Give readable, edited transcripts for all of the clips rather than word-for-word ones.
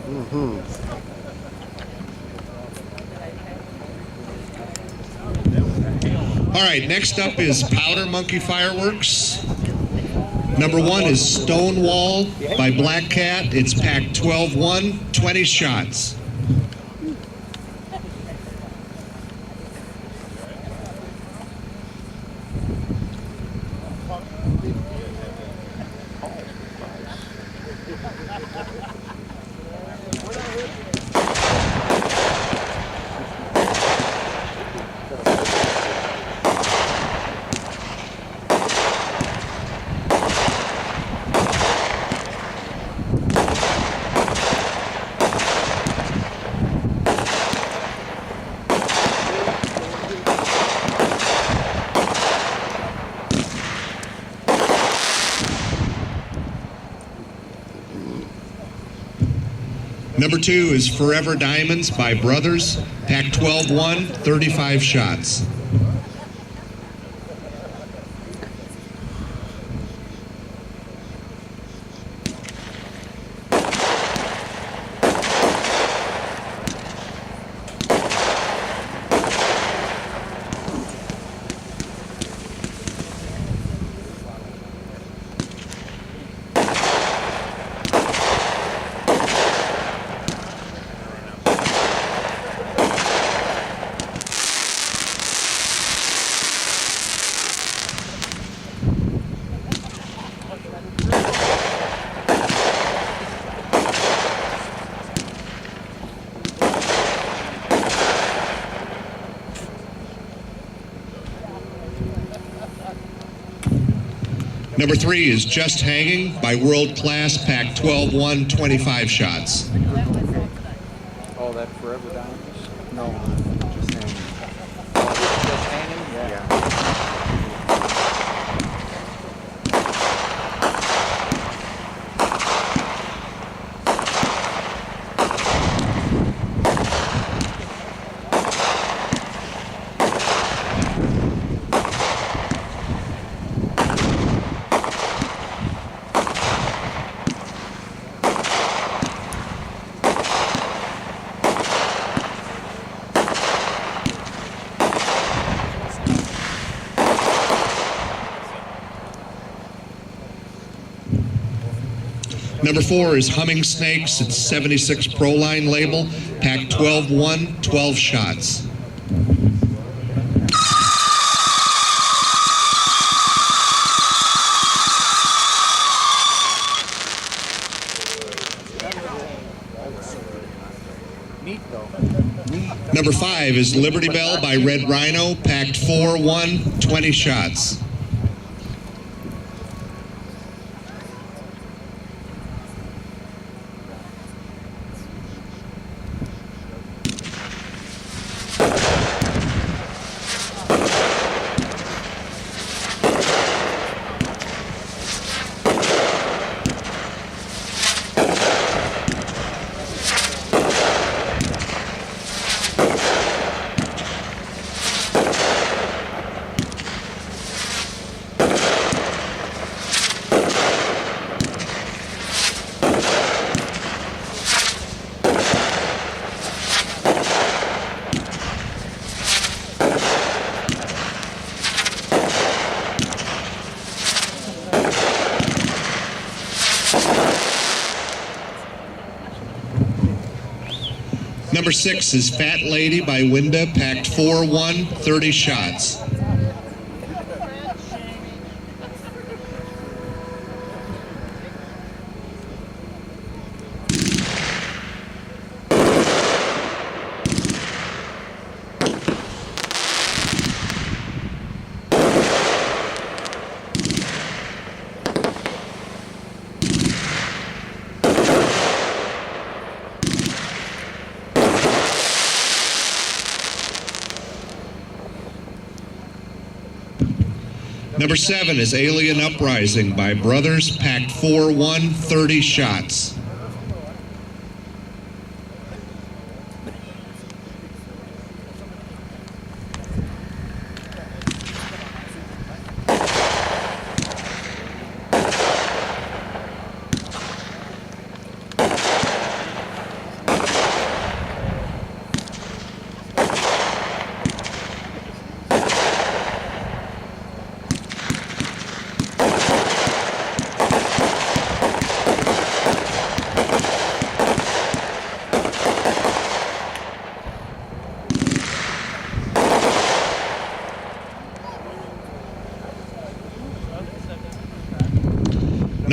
All right, next up is Powder Monkey Fireworks. Number 1 is Stonewall by Black Cat. It's packed 12-1, 20 shots. Number 2 is Forever Diamonds by Brothers, pack 12-1, 35 shots. Number 3 is Just Hanging by World Class, pack 12-1, 25 shots. Oh, that Forever Diamonds? No, Just Hanging. Just Hanging? Yeah. Number 4 is Humming Snakes. It's 76 Pro Line label, pack 12-1, 12 shots. Neat, though. Number 5 is Liberty Bell by Red Rhino, packed 4-1, 20 shots. Number 6 is Fat Lady by Winda, packed 4-1, 30 shots. Number 7 is Alien Uprising by Brothers, packed 4-1, 30 shots.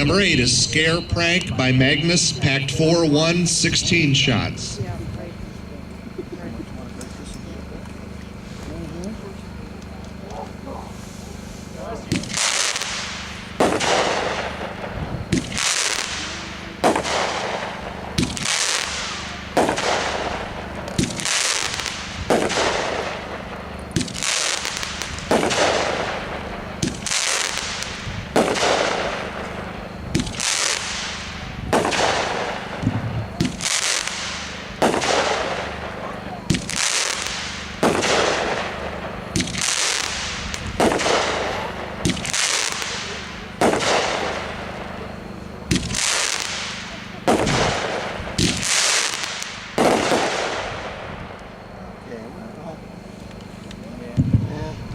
Number 8 is Scare Prank by Magnus, packed 4-1, 16 shots.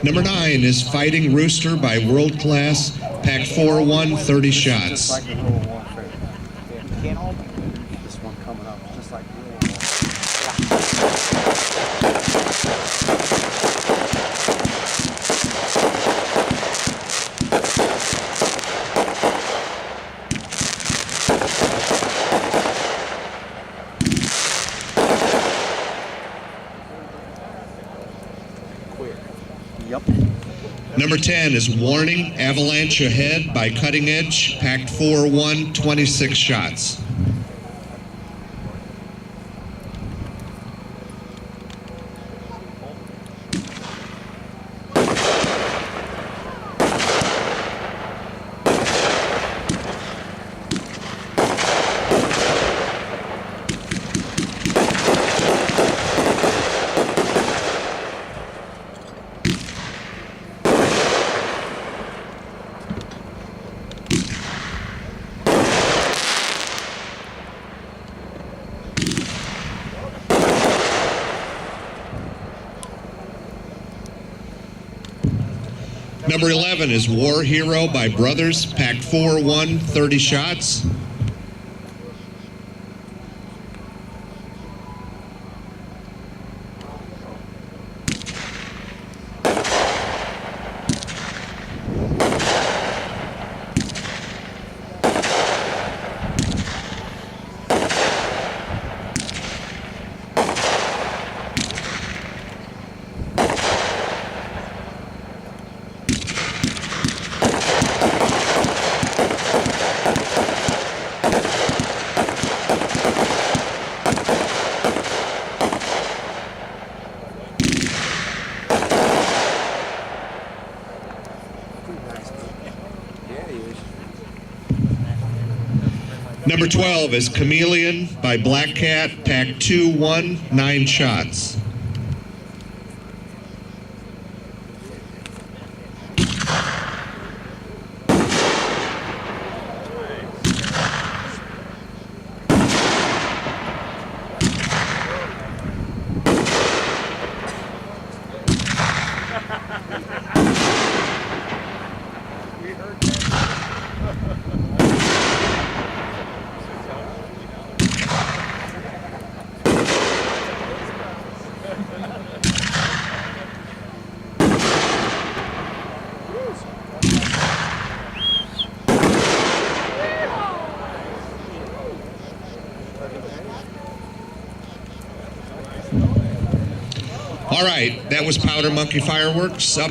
Number 9 is Fighting Rooster by World Class, packed 4-1, 30 Just shots. like Guerrilla Warfare. Yeah, can't all be good. This one coming up, just like Guerrilla Warfare. Yep. Number 10 is Warning, Avalanche Ahead by Cutting Edge, packed 4-1, 26 shots. Number 11 is War Hero by Brothers, packed 4-1, 30 shots. Yeah, he is. Number 12 is Chameleon by Black Cat, packed 2-1, 9 shots. All right, that was Powder Monkey Fireworks. Up